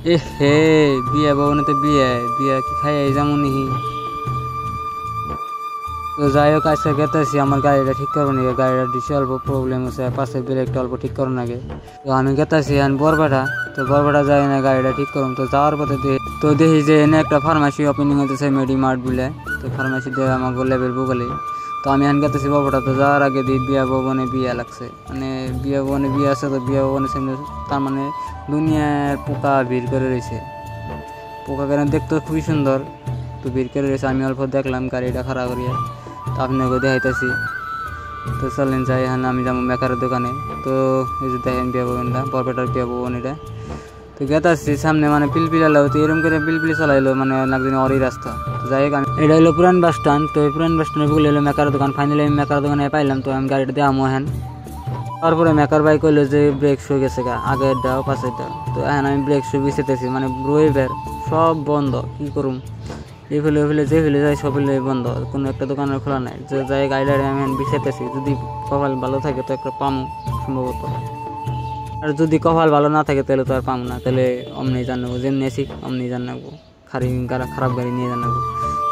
এ হে বিয়া ভবনে তো বিয়া বিয়া কি খাই যাবো নিহি। তো যাই হোক আজকে গেতেছি আমার গাড়িটা ঠিক করবো নাকি, গাড়িটা ডিসে অল্প প্রবলেম আছে, পাশের ব্রেকটা অল্প ঠিক করো নাকি। তো আমি গেতেছি এখন বরপেটা, তো বরপেটা যাই না গাড়িটা ঠিক করুন। তো যাওয়ার পথে তো দেখি যে এনে একটা ফার্মাসি ওপেনিং হতেছে মেডি মার্ট বলে, তো ফার্মাসি দিয়ে আমাকে লেভেল বুকলে। তো আমি এখন গেতেছি বরপেটা, তো যাওয়ার আগে দিই বিয়া ভবনে বিয়া লাগছে, মানে বিয়া ভবনে বিয়া আছে। তো বিয়া ভবনের সামনে তার মানে দুনিয়ার পোকা ভিড় করে রয়েছে, পোকা কেন দেখতে খুবই সুন্দর, তো ভিড় করে রয়েছে। আমি অল্প দেখলাম গাড়িটা খারাপ করিয়া, তো আপনাকে দেখাইতেছি। তো চলেন যাই, হ্যাঁ আমি যাবো মেকারের দোকানে। তো এই যে দেখেন বিয়া ভবনটা, বরপেটার বিয়া ভবন এটা। তো গেতাচ্ছি সামনে মানে পিলপিলালো, তো এরকম করে পিলপিলি চালাইলো মানে লাগছে অরই রাস্তা। তো যাই হোক এটা হলো পুরান বাস স্ট্যান্ড, তো এই পুরান বাস স্ট্যান্ডে বুকলে এলো মেকারের দোকান। ফাইনালি আমি মেকারের দোকানে পাইলাম, তো আমি গাড়িটা দেখামো হ্যান। তারপরে মেকার বাইক হইলো যে ব্রেক শু গেছে গা, আগের দাও পাশের দাও। তো এখন আমি ব্রেক শু বিছেতেছি, মানে রবিবার সব বন্ধ, কি করুম। এই ফেলে যে ফেলে যায় সব ফেলে বন্ধ, কোনো একটা দোকানের খোলা নাই। যে যাই গাড়িটা আমি বিছেতেছি, যদি কপাল ভালো থাকে তো একটা পামু সম্ভবত, আর যদি কপাল ভালো না থাকে তাহলে তো আর পামু না। তাহলে অমনি জানাবো, যেমনি আসি অমনি জানাবো, খারাপ গাড়ি নিয়ে জানাবো।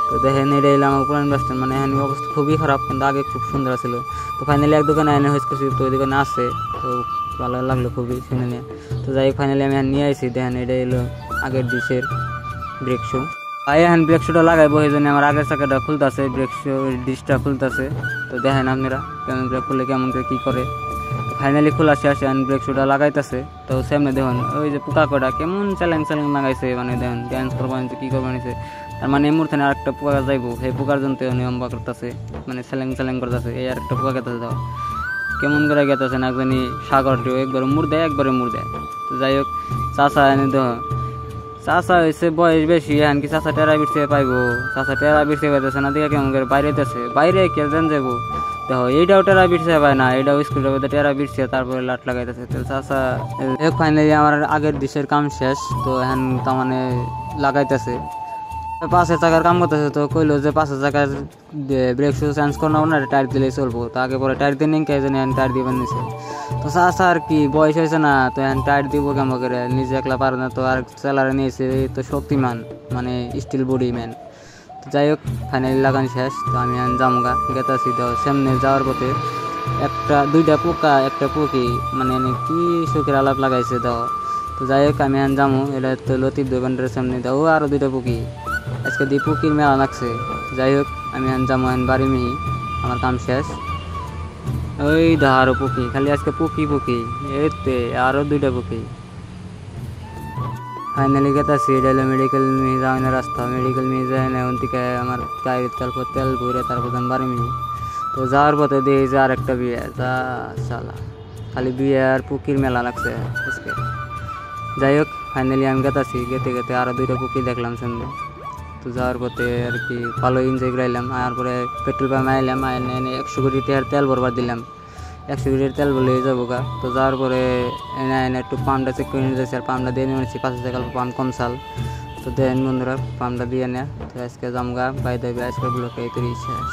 তো দেখেন এটা এলাম আমার পুরান বাস স্ট্যান্ড, মানে এখানে অবস্থা খুবই খারাপ, কিন্তু আগে খুব সুন্দর ছিল। তো ফাইনালি এক দোকানে এনে হয়েছে, তো ওই দোকানে আসে, তো ভালো লাগলো খুবই শুনে নিয়ে। তো যাই ফাইনালি আমি নিয়ে আসি, দেখেন এটা এলো আগের ডিশের ব্রেক শু। ভাই এখন ব্রেক শুটা লাগাইবো, সেই জন্য আমার আগের চাকাটা খুলতেছে, ব্রেক শু ডিশটা খুলতেছে। তো দেখেন আপনারা কেমন ব্রেক খুলে কেমন করে কী করে। ফাইনালি খোলা শেষ, এখন ব্রেক শুটা লাগাইতেছে। তো সামনে দেখুন ওই যে পোকা কটা কেমন চ্যালেঞ্জ লাগাইছে, মানে দেখুন ড্যান্স করবো কী করবো নিছে। তার মানে এই মুহূর্তে আরেকটা পোকা যাইবো, সেই পোকার জন্য নিয়ম্বা করতেছে, মানে স্যালেং করতেছে। এই আরেকটা পোকা গেতেছে, দাও কেমন করে গেতেছে না জানি। সাগরটিও একবারে মুড় দেয়, একবারে মুড় দেয়। তো যাই হোক চাষা এনে দেখো, চাষা হয়েছে বয়স বেশি, এমনকি চাষা টেরা বিরছে পাইবো, চাষা টেরা বিরছে পাইতেছে না, দিকে কেমন করে বাইরেতেছে, বাইরে কে যেন যাবো। দেখো এইটাও টেরা বিরছে পায় না, এটাও স্কুলের মধ্যে টেরা বিরছে, তারপরে লাট লাগাইতেছে। তো চাষা ফাইনালি আমার আগের ডিশের কাম শেষ, তো এখন তার মানে লাগাইতেছে পাশের চাকার কাম করতেছে। তো কইলো যে পাশের চাকার ব্রেক শু চেঞ্জ করানো না, টায়ার দিলেই চলবো। তো আগে পরে টায়ার দিয়ে নিয়ে জানি টায়ার দিবেন নিছে। তো চাষা আর কি বয়স হয়েছে না, তো এখন টায়ার দিব কেমন করে, নিজে একলা পারে না, তো আর চালারে নিয়েছে তো শক্তিমান, মানে স্টিল বডি ম্যান। তো যাই হোক ফাইনালি লাগান শেষ, তো আমি এখন জামুগা গেতাছি। তো সামনে যাওয়ার পথে দুইটা পোকা একটা পুকি, মানে কি শোকের আলাপ লাগাইছে দাও। তো যাই হোক আমি এখন যামু, এটা তো লতিফ দোকানটার সামনে দাও, আরও দুইটা পুকি আজকে দিয়ে পুকির মেলা লাগছে। যাই হোক আমি এখন যাবো এখন বাড়ি মিহি, আমার কাম শেষ। ওই আরো পুকি, খালি আজকে পুকি এতে আরও দুইটা পুকি। ফাইনালি গেতাছি, এটা হলো মেডিকেল মিহি যাওয়ার রাস্তা। মেডিকেল মিহি যায় না ওন থেকে আমার গাড়ির তেল ভরে তারপর বাড়ি মিহি। তো যাওয়ার পথে দিয়ে যে আর একটা বিয়ে, যা শালা খালি বিয়ে আর পুকির মেলা লাগছে আজকে। যাই হোক ফাইনালি আমি গেতাছি, গেতে আরও দুইটা পুকি দেখলাম সামনে। তো যাওয়ার পথে আর কি ভালো এনজয় করাইলাম। আর পরে পেট্রোল পাম্প আইলাম, এনে 100 কোটি তেল ভরবার দিলাম, 100 কোটির তেল বলে যাবো গা। তো যাওয়ার পরে এনে একটু পাম্পটা চেক করে নিয়ে যাচ্ছি, আর পাম্পটা দিয়ে নিয়েছি 5 টাকা পাম্প কম সাল। তো দেন বন্ধুরা পাম্পটা দিয়ে নেয়। তো আজকে জামগা বাই দেবে, আজকে ব্লকে এই তৈরি শেষ।